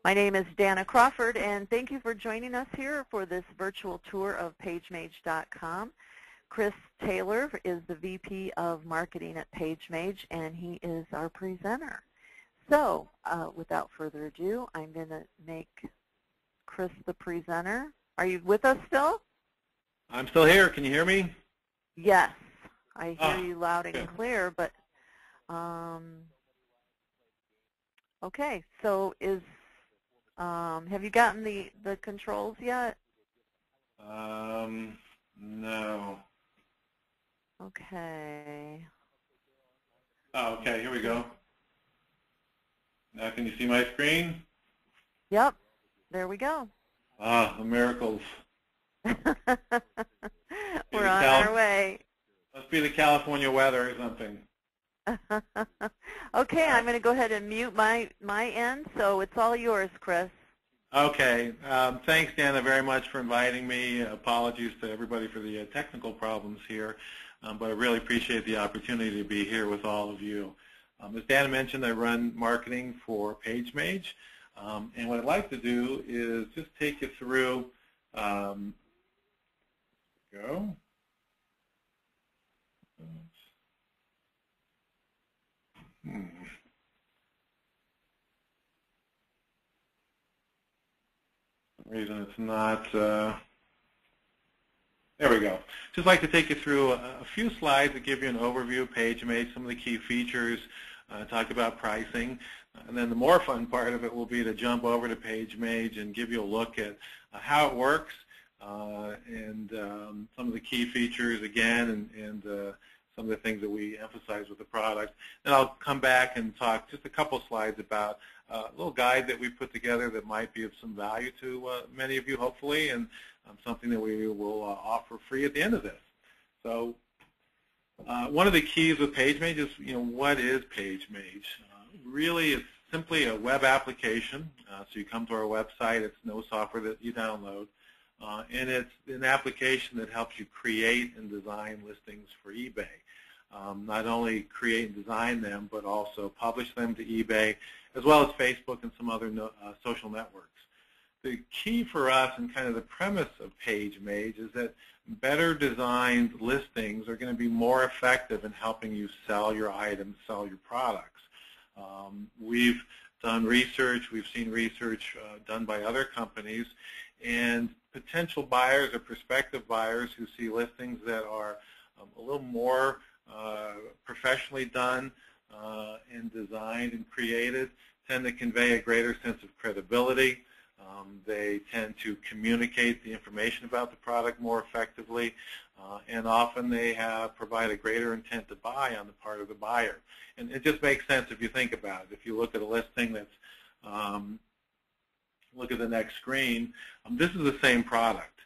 My name is Danna Crawford, and thank you for joining us here for this virtual tour of PageMage.com. Chris Taylor is the VP of Marketing at PageMage, and he is our presenter. So, without further ado, I'm going to make Chris the presenter. Are you with us still? I'm still here. Can you hear me? Yes. I hear you loud and clear, but okay. So have you gotten the controls yet? No. Okay. Oh, okay. Here we go. Now can you see my screen? Yep. There we go. Ah, the miracles. We're on our way. Must be the California weather or something. Okay, I'm going to go ahead and mute my end, so it's all yours, Chris. Okay. Thanks, Danna, very much for inviting me. Apologies to everybody for the technical problems here, but I really appreciate the opportunity to be here with all of you. As Danna mentioned, I run marketing for PageMage, and what I'd like to do is just take you through reason it's not, there we go. Just like to take you through a few slides that give you an overview of PageMage, some of the key features, talk about pricing, and then the more fun part of it will be to jump over to PageMage and give you a look at how it works and some of the key features again and some of the things that we emphasize with the product. And I'll come back and talk just a couple slides about a little guide that we put together that might be of some value to many of you, hopefully, and something that we will offer free at the end of this. So one of the keys with PageMage is, what is PageMage? Really, it's simply a web application. So you come to our website. It's no software that you download. And it's an application that helps you create and design listings for eBay. Not only create and design them, but also publish them to eBay, as well as Facebook and some other social networks. The key for us and kind of the premise of PageMage is that better designed listings are going to be more effective in helping you sell your items, sell your products. We've done research, we've seen research done by other companies, and potential buyers or prospective buyers who see listings that are a little more professionally done and designed and created tend to convey a greater sense of credibility. They tend to communicate the information about the product more effectively, and often they provide a greater intent to buy on the part of the buyer. And it just makes sense if you think about it. If you look at a listing that's look at the next screen. This is the same product,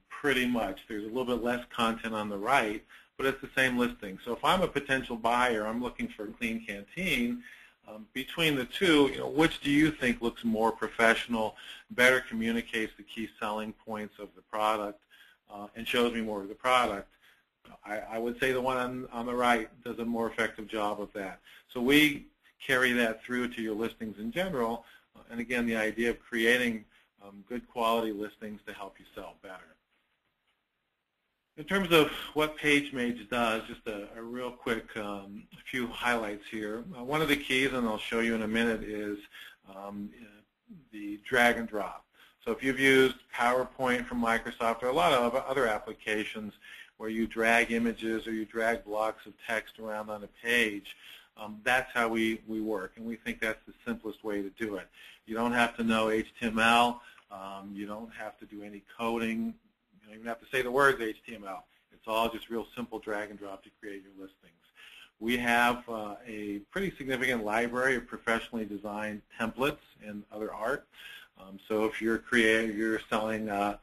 pretty much. There's a little bit less content on the right, but it's the same listing. So if I'm a potential buyer, I'm looking for a clean canteen, between the two, which do you think looks more professional, better communicates the key selling points of the product, and shows me more of the product? I would say the one on the right does a more effective job of that. So we carry that through to your listings in general. And again, the idea of creating good quality listings to help you sell better. In terms of what PageMage does, just a real quick few highlights here. One of the keys, and I'll show you in a minute, is the drag and drop. So if you've used PowerPoint from Microsoft or a lot of other applications where you drag images or you drag blocks of text around on a page, that's how we work, and we think that's the simplest way to do it. You don't have to know HTML. You don't have to do any coding. You don't even have to say the words HTML. It's all just real simple drag and drop to create your listings. We have a pretty significant library of professionally designed templates and other art. So if you're selling a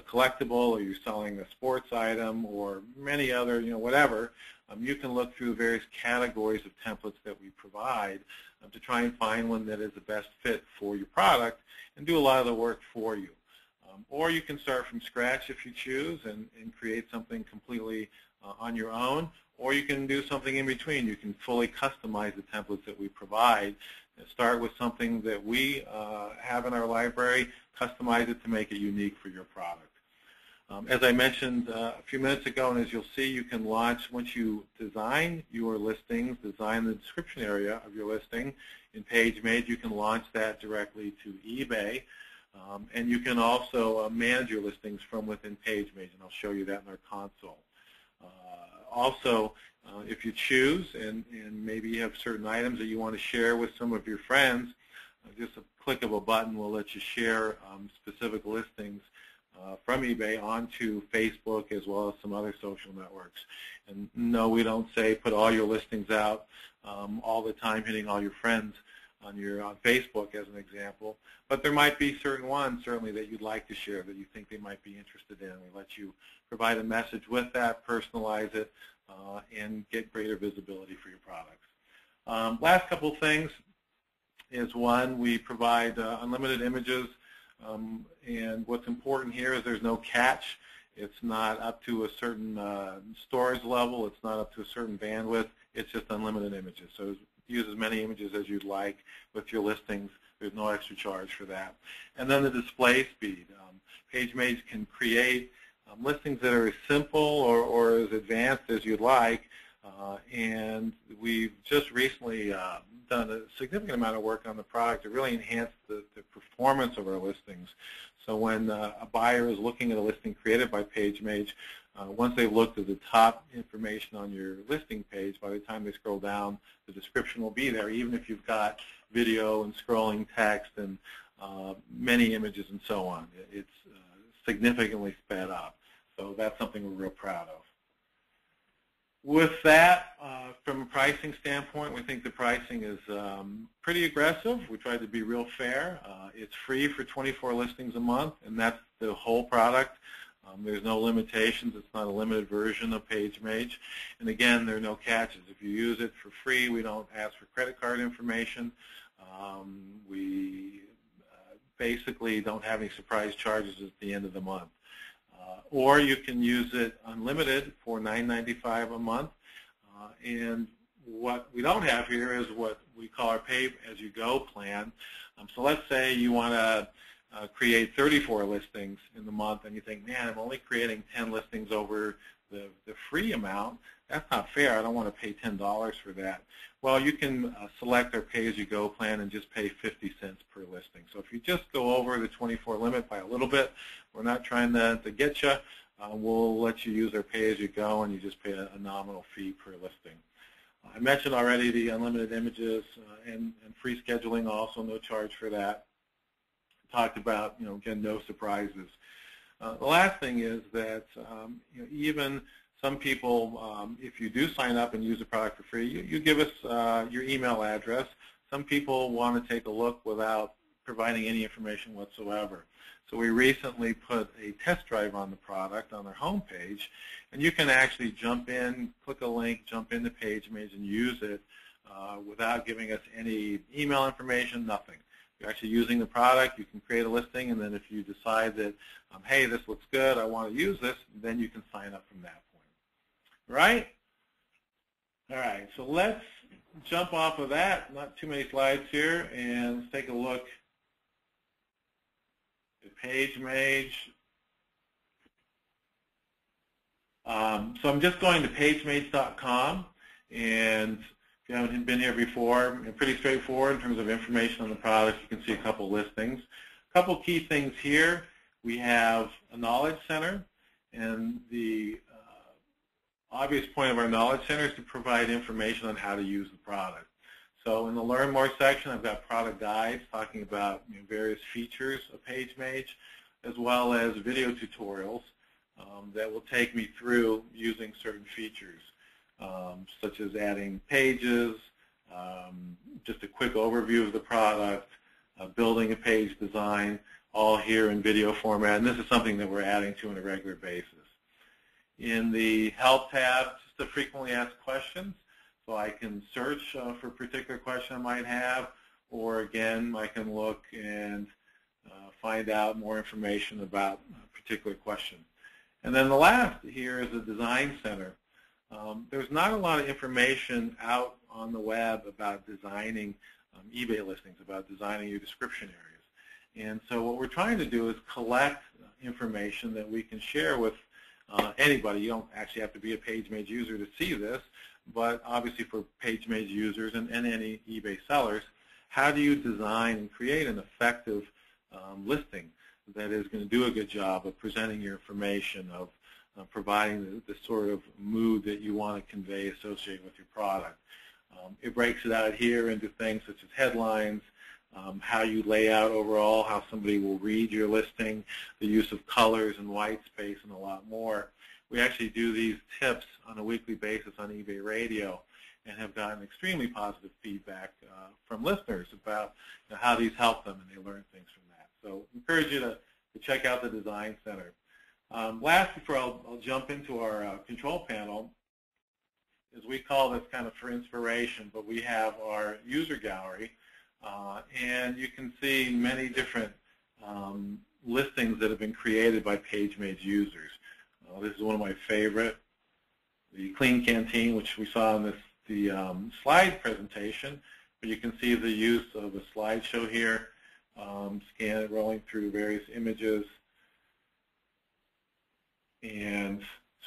collectible, or you're selling a sports item, or many other, whatever, you can look through various categories of templates that we provide to try and find one that is the best fit for your product and do a lot of the work for you. Or you can start from scratch if you choose and create something completely on your own, or you can do something in between. You can fully customize the templates that we provide Start with something that we have in our library, customize it to make it unique for your product. As I mentioned a few minutes ago, and as you'll see, you can launch, once you design your listings, design the description area of your listing in PageMage, you can launch that directly to eBay. And you can also manage your listings from within PageMage, and I'll show you that in our console. Also, if you choose, and maybe you have certain items that you want to share with some of your friends, just a click of a button will let you share specific listings from eBay onto Facebook as well as some other social networks. And no, we don't say put all your listings out all the time, hitting all your friends on Facebook as an example, but there might be certain ones certainly that you'd like to share that you think they might be interested in. We let you provide a message with that, personalize it, and get greater visibility for your products. Last couple things is, one, we provide unlimited images, and what's important here is there's no catch. It's not up to a certain storage level. It's not up to a certain bandwidth. It's just unlimited images. So use as many images as you'd like with your listings. There's no extra charge for that. And then the display speed. PageMage can create listings that are as simple or as advanced as you'd like, and we've just recently done a significant amount of work on the product to really enhance the performance of our listings. So when a buyer is looking at a listing created by PageMage, once they've looked at the top information on your listing page, by the time they scroll down, the description will be there, even if you've got video and scrolling text and many images and so on. It's significantly sped up. So that's something we're real proud of. With that, from a pricing standpoint, we think the pricing is pretty aggressive. We tried to be real fair. It's free for 24 listings a month, and that's the whole product. There's no limitations. It's not a limited version of PageMage. And again, there are no catches. If you use it for free, we don't ask for credit card information. We basically don't have any surprise charges at the end of the month. Or you can use it unlimited for $9.95 a month. And what we don't have here is what we call our pay-as-you-go plan. So let's say you want to create 34 listings in the month, and you think, man, I'm only creating 10 listings over the free amount. That's not fair. I don't want to pay $10 for that. Well, you can select our pay-as-you-go plan and just pay 50 cents per listing. So if you just go over the 24 limit by a little bit, we're not trying to get you. We'll let you use our pay-as-you-go, and you just pay a nominal fee per listing. I mentioned already the unlimited images and free scheduling, also no charge for that. Talked about, again, no surprises. The last thing is that even some people, if you do sign up and use the product for free, you give us your email address. Some people want to take a look without providing any information whatsoever. So we recently put a test drive on the product on our homepage, and you can actually jump in, click a link, jump into PageMage and use it without giving us any email information, nothing. You're actually using the product, you can create a listing, and then if you decide that, hey, this looks good, I want to use this, then you can sign up from that point. Right? All right, so let's jump off of that, not too many slides here, and let's take a look at PageMage. So I'm just going to pagemage.com, and if you haven't been here before, pretty straightforward in terms of information on the product. You can see a couple listings. A couple key things here. We have a Knowledge Center, and the obvious point of our Knowledge Center is to provide information on how to use the product. So in the Learn More section, I've got product guides talking about various features of PageMage, as well as video tutorials that will take me through using certain features. Such as adding pages, just a quick overview of the product, building a page design, all here in video format. And this is something that we're adding to on a regular basis. In the Help tab, just the frequently asked questions. So I can search for a particular question I might have, or again, I can look and find out more information about a particular question. And then the last here is the Design Center. There's not a lot of information out on the web about designing eBay listings, about designing your description areas. And so what we're trying to do is collect information that we can share with anybody. You don't actually have to be a PageMage user to see this, but obviously for PageMage users and any eBay sellers, how do you design and create an effective listing that is going to do a good job of presenting your information, of providing the sort of mood that you want to convey associated with your product. It breaks it out here into things such as headlines, how you lay out overall, how somebody will read your listing, the use of colors and white space, and a lot more. We actually do these tips on a weekly basis on eBay Radio and have gotten extremely positive feedback from listeners about how these help them, and they learn things from that. So I encourage you to check out the Design Center. Last, before I'll jump into our control panel, is we call this kind of for inspiration, but we have our user gallery, and you can see many different listings that have been created by PageMage users. This is one of my favorite, the Clean Canteen, which we saw in the slide presentation, but you can see the use of a slideshow here, scan it rolling through various images, and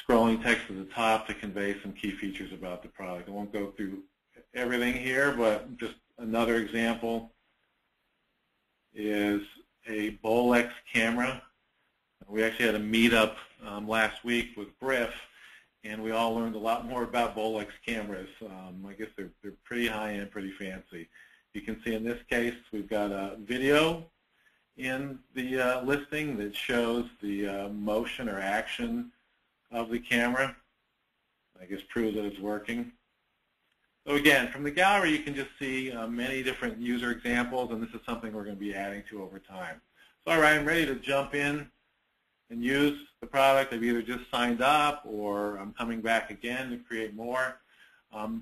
scrolling text at the top to convey some key features about the product. I won't go through everything here, but just another example is a Bolex camera. We actually had a meetup last week with Griff, and we all learned a lot more about Bolex cameras. I guess they're pretty high-end, pretty fancy. You can see in this case we've got a video in the listing that shows the motion or action of the camera. I guess proves that it's working. So again, from the gallery you can just see many different user examples, and this is something we're going to be adding to over time. So all right, I'm ready to jump in and use the product. I've either just signed up or I'm coming back again to create more.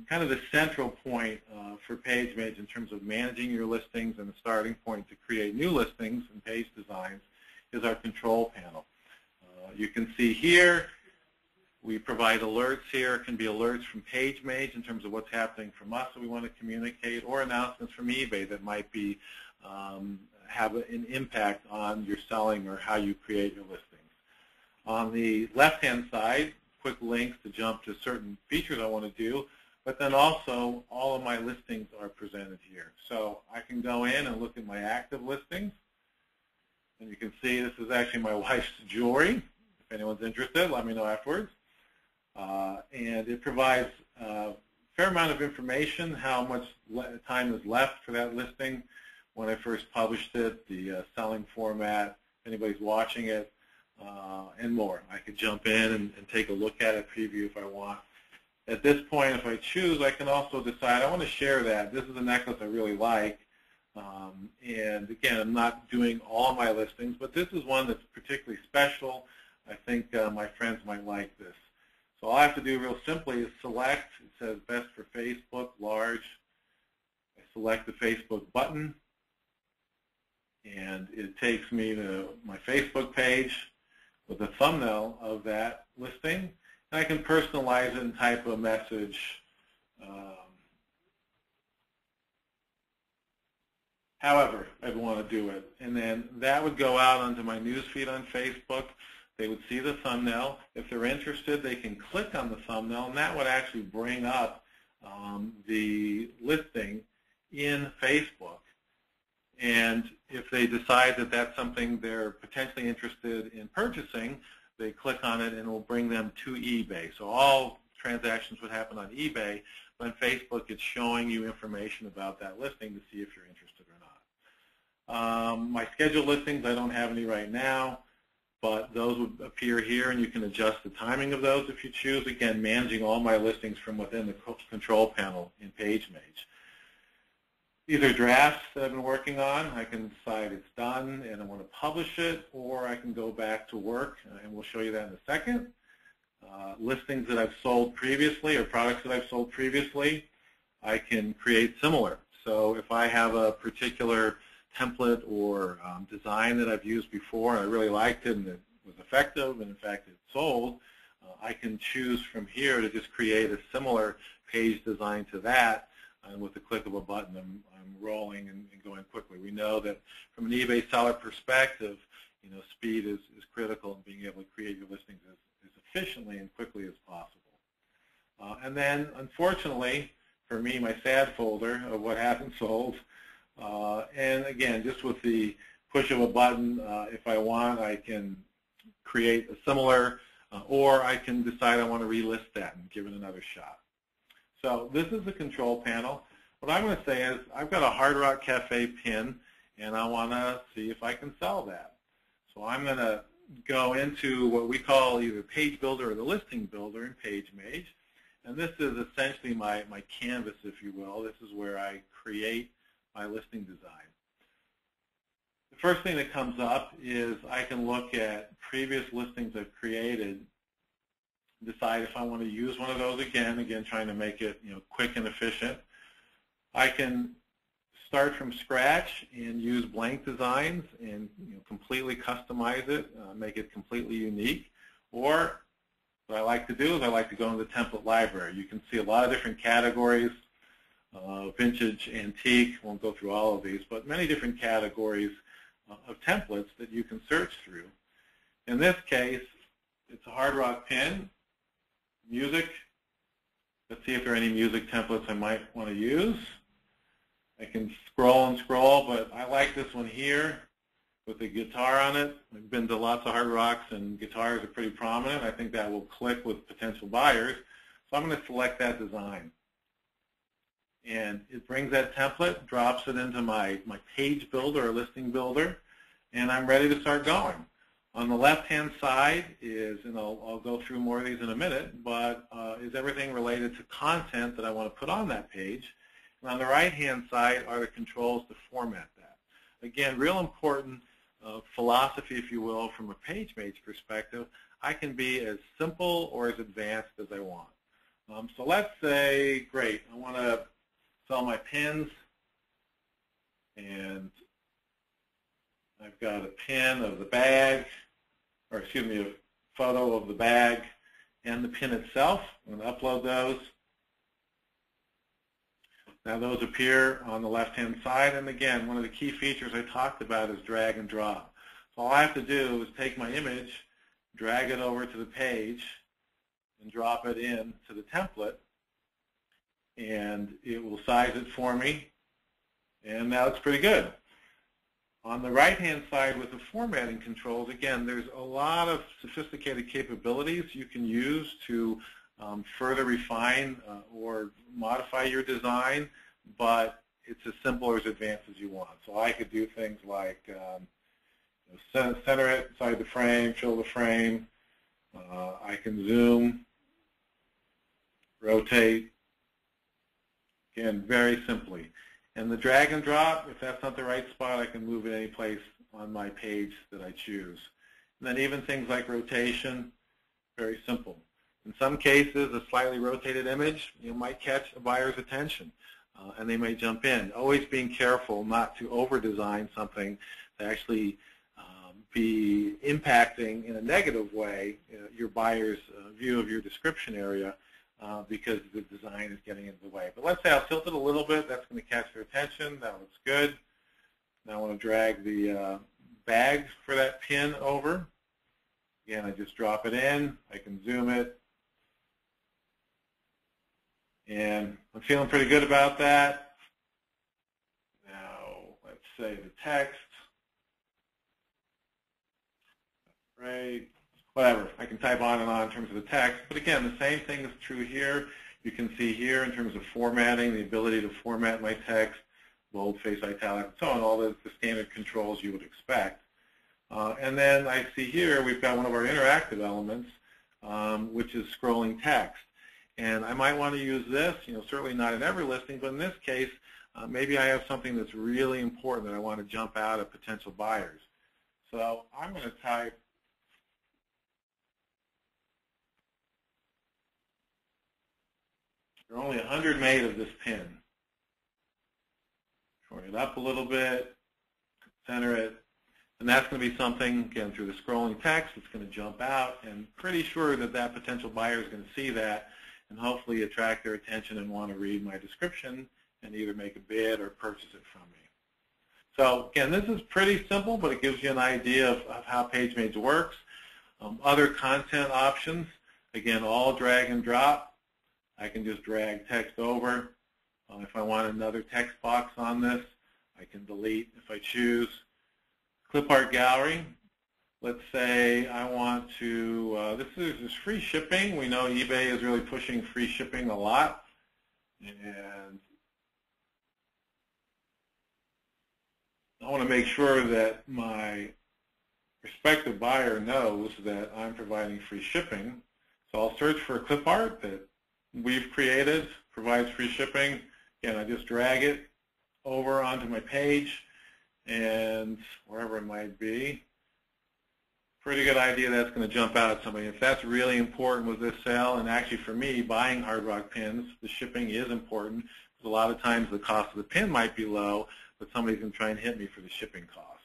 Kind of the central point for PageMage in terms of managing your listings and the starting point to create new listings and page designs is our control panel. You can see here we provide alerts here. It can be alerts from PageMage in terms of what's happening from us that we want to communicate, or announcements from eBay that might be have an impact on your selling or how you create your listings. On the left-hand side, quick links to jump to certain features I want to do, but then also all of my listings are presented here. So I can go in and look at my active listings, and you can see this is actually my wife's jewelry. If anyone's interested, let me know afterwards. And it provides a fair amount of information, how much time is left for that listing, when I first published it, the selling format, if anybody's watching it, and more. I could jump in and take a look at it, preview if I want. At this point, if I choose, I can also decide I want to share that. This is a necklace I really like. And again, I'm not doing all my listings, but this is one that's particularly special. I think my friends might like this. So all I have to do real simply is select. It says best for Facebook, large. I select the Facebook button, and it takes me to my Facebook page with a thumbnail of that listing. And I can personalize it and type a message however I'd want to do it. And then that would go out onto my newsfeed on Facebook. They would see the thumbnail. If they're interested, they can click on the thumbnail, and that would actually bring up the listing in Facebook. And if they decide that that's something they're potentially interested in purchasing, they click on it and it will bring them to eBay. So all transactions would happen on eBay, but on Facebook it's showing you information about that listing to see if you're interested or not. My scheduled listings, I don't have any right now, but those would appear here, and you can adjust the timing of those if you choose. Again, managing all my listings from within the control panel in PageMage. These are drafts that I've been working on. I can decide it's done and I want to publish it, or I can go back to work, and we'll show you that in a second. Listings that I've sold previously or products that I've sold previously, I can create similar. So if I have a particular template or design that I've used before and I really liked it and it was effective and in fact it sold, I can choose from here to just create a similar page design to that and with the click of a button, I'm rolling and going quickly. We know that from an eBay seller perspective, speed is critical in being able to create your listings as efficiently and quickly as possible. And then, unfortunately, for me, my sad folder of what hasn't sold. And again, just with the push of a button, if I want, I can create a similar, or I can decide I want to relist that and give it another shot. So this is the control panel. What I'm going to say is I've got a Hard Rock Cafe pin, and I want to see if I can sell that. So I'm going to go into what we call either Page Builder or the Listing Builder in PageMage. And this is essentially my canvas, if you will. This is where I create my listing design. The first thing that comes up is I can look at previous listings I've created, decide if I want to use one of those again trying to make it quick and efficient. I can start from scratch and use blank designs and completely customize it, make it completely unique. Or what I like to do is I like to go into the template library. You can see a lot of different categories, vintage, antique, won't go through all of these, but many different categories of templates that you can search through. In this case, it's a Hard Rock pin, music. Let's see if there are any music templates I might want to use. I can scroll and scroll, but I like this one here with the guitar on it. I've been to lots of Hard Rocks, and guitars are pretty prominent. I think that will click with potential buyers. So I'm going to select that design. And it brings that template, drops it into my page builder or listing builder, and I'm ready to start going. On the left-hand side is, and I'll go through more of these in a minute, but is everything related to content that I want to put on that page. And on the right-hand side are the controls to format that. Again, real important philosophy, if you will, from a PageMage perspective. I can be as simple or as advanced as I want. So let's say, great, I want to sell my pins, and I've got a pin of the bag, or excuse me, a photo of the bag and the pin itself. I'm going to upload those. Now those appear on the left-hand side, and again, one of the key features I talked about is drag and drop. So all I have to do is take my image, drag it over to the page, and drop it into the template, and it will size it for me, and now it's pretty good. On the right-hand side with the formatting controls, again, there's a lot of sophisticated capabilities you can use to further refine or modify your design, but it's as simple or as advanced as you want. So I could do things like center it inside the frame, fill the frame. I can zoom, rotate, again, very simply. And the drag and drop, if that's not the right spot, I can move it any place on my page that I choose. And then even things like rotation, very simple. In some cases, a slightly rotated image might catch a buyer's attention, and they may jump in. Always being careful not to over-design something to actually be impacting in a negative way your buyer's view of your description area because the design is getting in the way. But let's say I'll tilt it a little bit. That's going to catch their attention. That looks good. Now I want to drag the bag for that pin over. Again, I just drop it in. I can zoom it. And I'm feeling pretty good about that. Now, let's say the text. Right. Whatever. I can type on and on in terms of the text. But again, the same thing is true here. You can see here in terms of formatting, the ability to format my text, boldface, italic, and so on, all the standard controls you would expect. And then I see here we've got one of our interactive elements, which is scrolling text. And I might want to use this, certainly not in every listing, but in this case, maybe I have something that's really important that I want to jump out at potential buyers. So I'm going to type there are only 100 made of this pin. Shorten it up a little bit, center it, and that's going to be something, again, through the scrolling text, it's going to jump out, and pretty sure that that potential buyer is going to see that and hopefully attract their attention and want to read my description and either make a bid or purchase it from me. So again, this is pretty simple, but it gives you an idea of how PageMage works. Other content options, again, all drag and drop. I can just drag text over. If I want another text box on this, I can delete if I choose. Clip art gallery. Let's say I want to, this is free shipping. We know eBay is really pushing free shipping a lot. And I want to make sure that my prospective buyer knows that I'm providing free shipping. So I'll search for a clip art that we've created, provides free shipping. Again, I just drag it over onto my page and wherever it might be. Pretty good idea that's going to jump out at somebody. If that's really important with this sale, and actually for me, buying hard rock pins, the shipping is important, because a lot of times the cost of the pin might be low, but somebody's going to try and hit me for the shipping cost.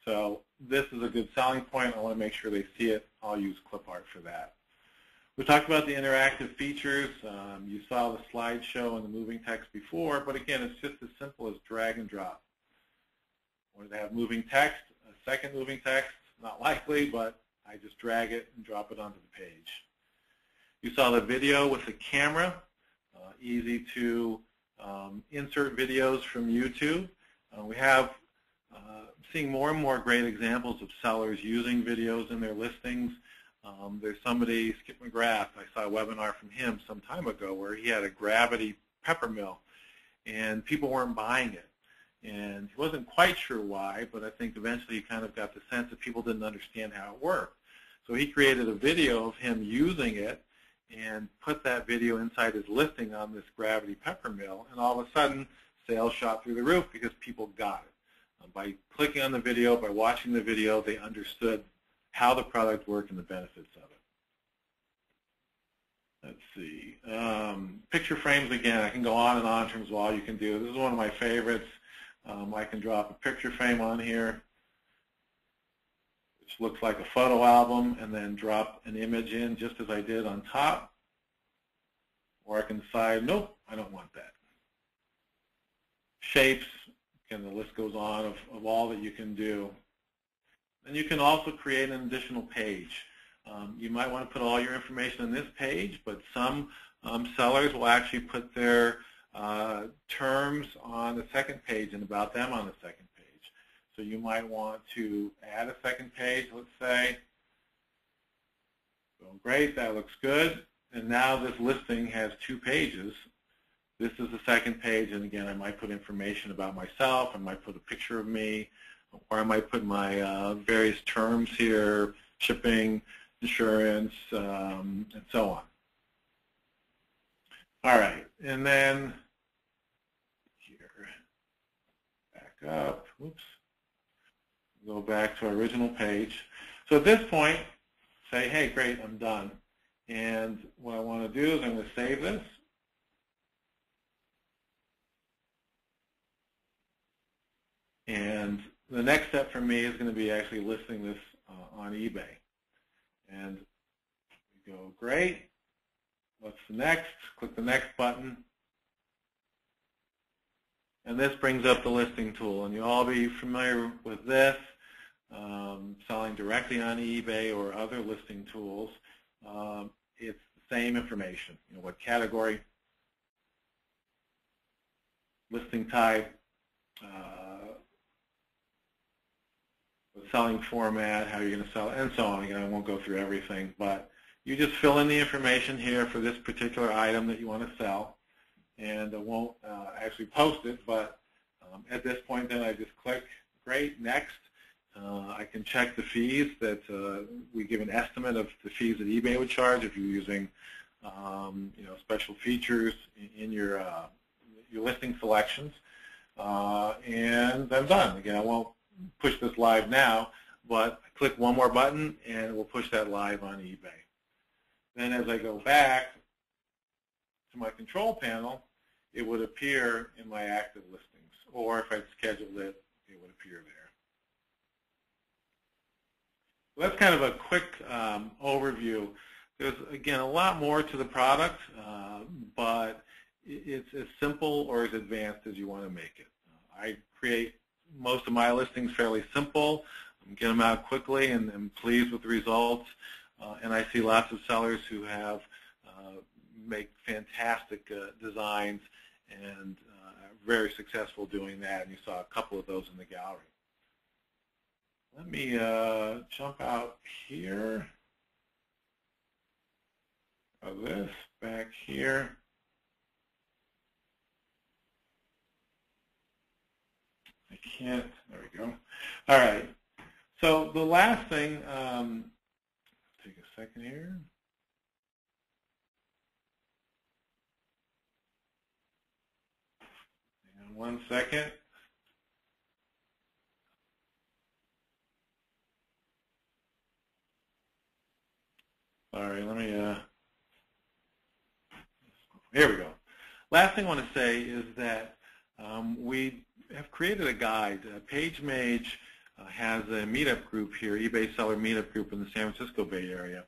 So this is a good selling point. I want to make sure they see it. I'll use clip art for that. We talked about the interactive features. You saw the slideshow and the moving text before, but again, it's just as simple as drag and drop. I want to have moving text, a second moving text, not likely, but I just drag it and drop it onto the page. You saw the video with the camera, easy to insert videos from YouTube. We have seeing more and more great examples of sellers using videos in their listings. There's somebody, Skip McGrath, I saw a webinar from him some time ago where he had a gravity pepper mill and people weren't buying it. And he wasn't quite sure why, but I think eventually he kind of got the sense that people didn't understand how it worked. So he created a video of him using it and put that video inside his listing on this gravity pepper mill, and all of a sudden sales shot through the roof because people got it. By clicking on the video, by watching the video, they understood how the product worked and the benefits of it. Let's see. Picture frames, again, I can go on and on in terms of all you can do. This is one of my favorites. I can drop a picture frame on here, which looks like a photo album, and then drop an image in just as I did on top. Or I can decide, nope, I don't want that. Shapes, again, the list goes on of all that you can do. And you can also create an additional page. You might want to put all your information on this page, but some sellers will actually put their terms on the second page and about them on the second page. So you might want to add a second page, let's say. So great, that looks good. And now this listing has 2 pages. This is the second page, and again, I might put information about myself, I might put a picture of me, or I might put my various terms here, shipping, insurance, and so on. All right, and then here, back up, oops, go back to our original page. So at this point, say, hey, great, I'm done. And what I want to do is I'm going to save this. And the next step for me is going to be actually listing this on eBay. And we go, great. What's the next? Click the next button. And this brings up the listing tool. And you'll all be familiar with this, selling directly on eBay or other listing tools. It's the same information. You know, what category, listing type, the selling format, how you're going to sell it, and so on. Again, I won't go through everything, but you just fill in the information here for this particular item that you want to sell, and I won't actually post it, but at this point then I just click, great, next. I can check the fees that we give an estimate of the fees that eBay would charge if you're using you know, special features in your listing selections, and I'm done. Again, I won't push this live now, but I click one more button and it will push that live on eBay. Then as I go back to my control panel, it would appear in my active listings, or if I'd scheduled it, it would appear there. So that's kind of a quick overview. There's, again, a lot more to the product, but it's as simple or as advanced as you want to make it. I create most of my listings fairly simple, get them out quickly, and I'm pleased with the results. And I see lots of sellers who have make fantastic designs and very successful doing that, and you saw a couple of those in the gallery. Let me jump out here of this back here. I can't, there we go. All right, so the last thing, take a second here. Hang on 1 second. Sorry, let me, here we go. Last thing I want to say is that we have created a guide. PageMage has a meetup group here, eBay seller meetup group in the San Francisco Bay Area.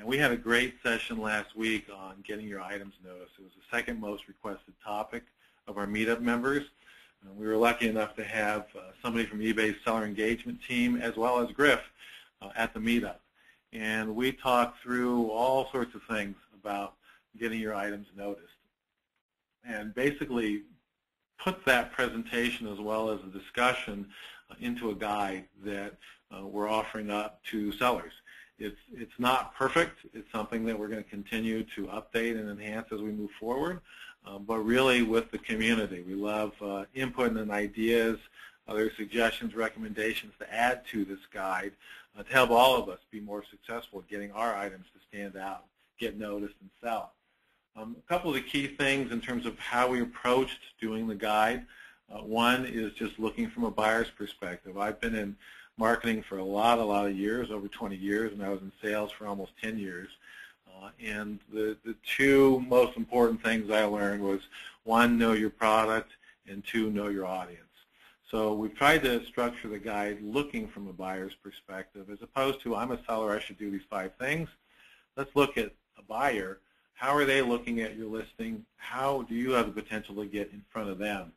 We had a great session last week on getting your items noticed. It was the second most requested topic of our meetup members. We were lucky enough to have somebody from eBay's seller engagement team as well as Griff at the meetup. And we talked through all sorts of things about getting your items noticed. And basically put that presentation as well as a discussion into a guide that we're offering up to sellers. It's not perfect. It's something that we're going to continue to update and enhance as we move forward, but really with the community. We love input and ideas, other suggestions, recommendations to add to this guide to help all of us be more successful at getting our items to stand out, get noticed, and sell. A couple of the key things in terms of how we approached doing the guide. One is just looking from a buyer's perspective. I've been in marketing for a lot of years, over 20 years, and I was in sales for almost 10 years. And the two most important things I learned was, one, know your product, and two, know your audience. So we've tried to structure the guide looking from a buyer's perspective, as opposed to, I'm a seller, I should do these 5 things. Let's look at a buyer. How are they looking at your listing? How do you have the potential to get in front of them?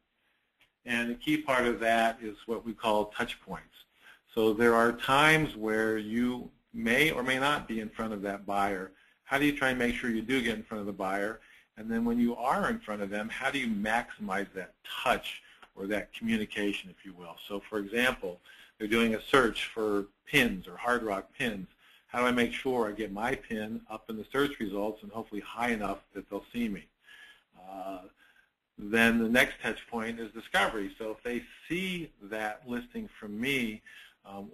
And a key part of that is what we call touch points. So there are times where you may or may not be in front of that buyer. How do you try and make sure you do get in front of the buyer? And then when you are in front of them, how do you maximize that touch or that communication, if you will? So for example, they're doing a search for pins or hard rock pins. How do I make sure I get my pin up in the search results and hopefully high enough that they'll see me? Then the next touch point is discovery. So if they see that listing from me,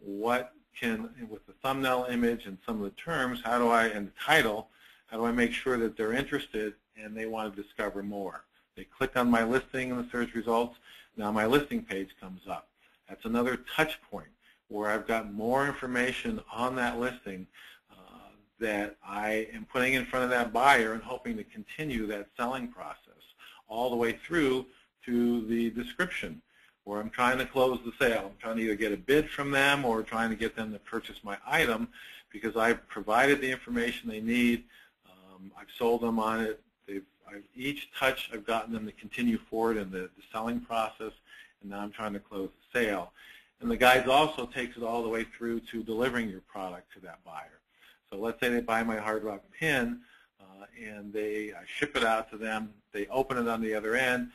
what can, with the thumbnail image and some of the terms, how do I, and the title, how do I make sure that they're interested and they want to discover more? They click on my listing in the search results, now my listing page comes up. That's another touch point where I've got more information on that listing that I am putting in front of that buyer and hoping to continue that selling process all the way through to the description, where I'm trying to close the sale. I'm trying to either get a bid from them or trying to get them to purchase my item because I've provided the information they need. I've sold them on it. Each touch I've gotten them to continue forward in the selling process, and now I'm trying to close the sale. And the guide also takes it all the way through to delivering your product to that buyer. So let's say they buy my hard rock pin and I ship it out to them. They open it on the other end.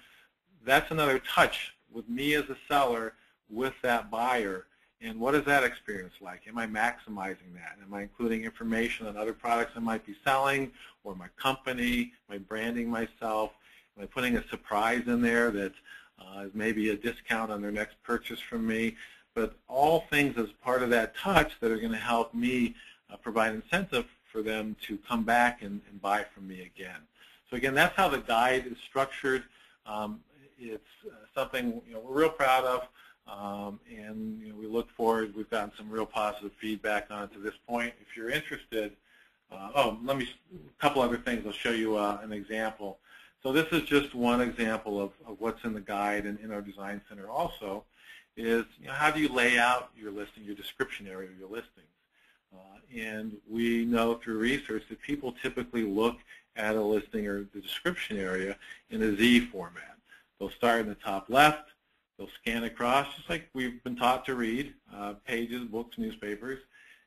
That's another touch with me as a seller with that buyer. And what is that experience like? Am I maximizing that? Am I including information on other products I might be selling or my company? Am I branding myself? Am I putting a surprise in there that is maybe a discount on their next purchase from me? But all things as part of that touch that are going to help me provide incentive for them to come back and buy from me again. So again, that's how the guide is structured. It's something we're real proud of, and we look forward. We've gotten some real positive feedback on it to this point. If you're interested, a couple other things. I'll show you an example. So this is just one example of what's in the guide and in our design center. Also, is how do you lay out your listing, your description area of your listings? And we know through research that people typically look add a listing or the description area in a Z format. They'll start in the top left. They'll scan across, just like we've been taught to read, pages, books, newspapers,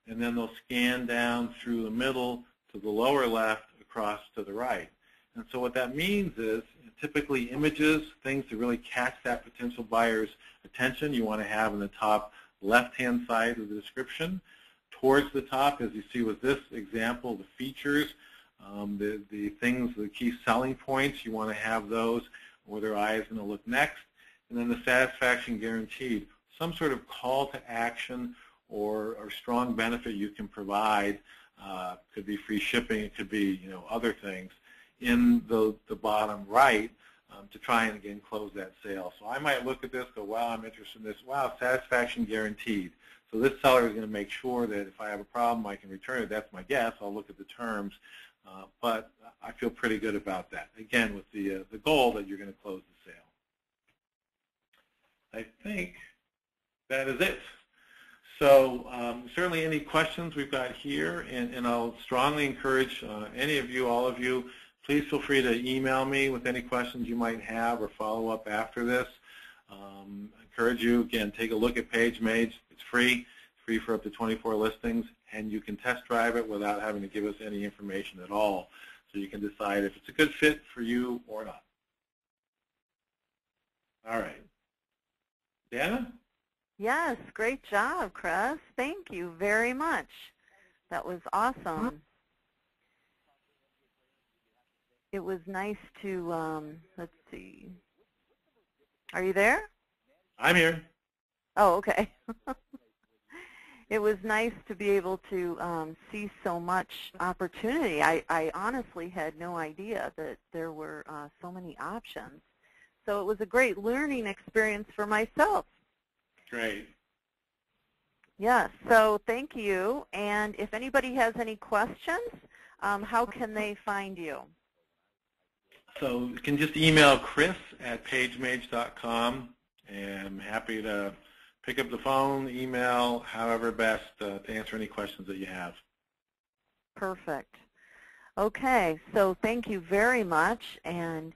and then they'll scan down through the middle to the lower left across to the right. And so what that means is typically images, things to really catch that potential buyer's attention, you want to have in the top left-hand side of the description. Towards the top, as you see with this example, the features, the things, the key selling points, you want to have those where their eye is going to look next. And then the satisfaction guaranteed, some sort of call to action or strong benefit you can provide. Could be free shipping, it could be other things in the bottom right to try and again close that sale. So I might look at this, go, wow, I'm interested in this. Wow, satisfaction guaranteed. So this seller is going to make sure that if I have a problem, I can return it. That's my guess. I'll look at the terms, but I feel pretty good about that. Again, with the goal that you're going to close the sale. I think that is it. So certainly any questions we've got here, and I'll strongly encourage any of you, all of you, please feel free to email me with any questions you might have or follow up after this. I encourage you, again, take a look at PageMage. It's free. It's free for up to 24 listings, and you can test drive it without having to give us any information at all. So you can decide if it's a good fit for you or not. All right. Danna? Yes, great job, Chris. Thank you very much. That was awesome. It was nice to, let's see. Are you there? I'm here. Oh, okay. It was nice to be able to see so much opportunity. I honestly had no idea that there were so many options. So it was a great learning experience for myself. Great. Yes, so thank you. And if anybody has any questions, how can they find you? So you can just email chris@pagemage.com, and I'm happy to pick up the phone, email, however best to answer any questions that you have. Perfect. Okay, so thank you very much, and